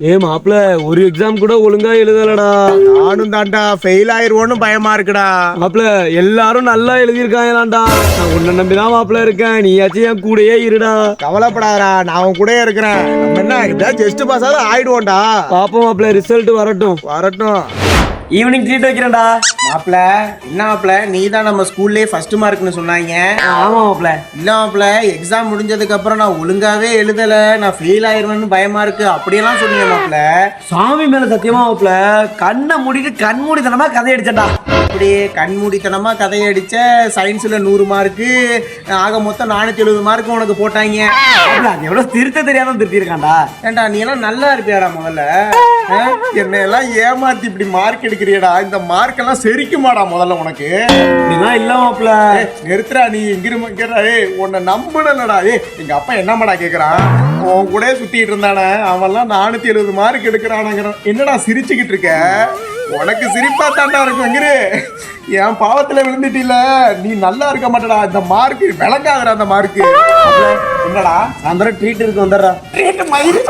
மாப்பிள ஒரு எக்ஸாம் கூட ஒழுங்கா எழுதலடா. நானும் தான்டா ஃபெயில் ஆயிருவோன்னு பயமா இருக்குடா. மாப்பிள எல்லாரும் நல்லா எழுதியிருக்காங்களாண்டா. நான் உன்னை நம்பிதான் மாப்பிள இருக்கேன், நீயாச்சும் என் கூடயே இருடா. கவலைப்படாதடா, நான் உன் கூடயே இருக்கிறேன். நம்ம என்ன இப்படியா ஜஸ்ட் பாஸ் ஆகுது ஆயிடுவோம்டா. பாப்போம் மாப்பிள, ரிசல்ட் வரட்டும். ஈவினிங் ட்ரீட் வைக்கிறேன்டா. மாப்பிள என்ன மாப்பிள, நீ தான் நம்ம ஸ்கூல்லேயே ஃபர்ஸ்ட் மார்க்னு சொன்னாங்க. ஆமா மாப்பிள. இல்ல மாப்பிள, எக்ஸாம் முடிஞ்சதுக்கு அப்புறம் நான் ஒழுங்காவே எழுதல, நான் ஃபெயில் ஆயிருவேன்னு பயமா இருக்கு அப்படியெல்லாம் சொன்னீங்க மாப்பிள. சாமி மேல சத்தியமா மாப்பிள, கண்ணை மூடிட்டு கண்மூடித்தனமா கதை அடிச்சேன்டா. அப்படியே கண்மூடித்தனமா கதையை அடிச்ச. சயின்ஸ்ல 100 மார்க்கு, ஆக மொத்தம் 470 மார்க்கு உனக்கு போட்டாங்க. அது எவ்வளவு திருத்த தெரியாம திருத்திருக்கான்டா. ஏண்டா நீ எல்லாம் நல்லா இருப்பியாடா முதல்ல? என்னை எல்லாம் ஏமாத்தி இப்படி மார்க் எடுக்கிறியடா. இந்த மார்க் எல்லாம் செரிக்குமாடா முதல்ல உனக்கு? இப்படிதான் இல்ல மாப்பிள. நிறுத்துறா நீ எங்கிருமா. உன்னை நம்புனலடா. எங்க அப்பா என்னமாடா கேக்குறான், உன் கூட சுத்திட்டு இருந்தானே அவன்லாம் 470 மார்க் எடுக்கிறானுங்கிறான். என்னடா சிரிச்சுக்கிட்டு இருக்க? உனக்கு சிரிப்பா தாண்டா இருக்கும். எங்கிரு என் பாவத்துல விழுந்துட்டில, நீ நல்லா இருக்க மாட்டடா. இந்த மார்க் விளங்காதடா. அந்த மார்க்கு என்னடா சாயந்தரம் ட்ரீட் இருக்கு வந்துடுறா. ட்ரீட் மயிறு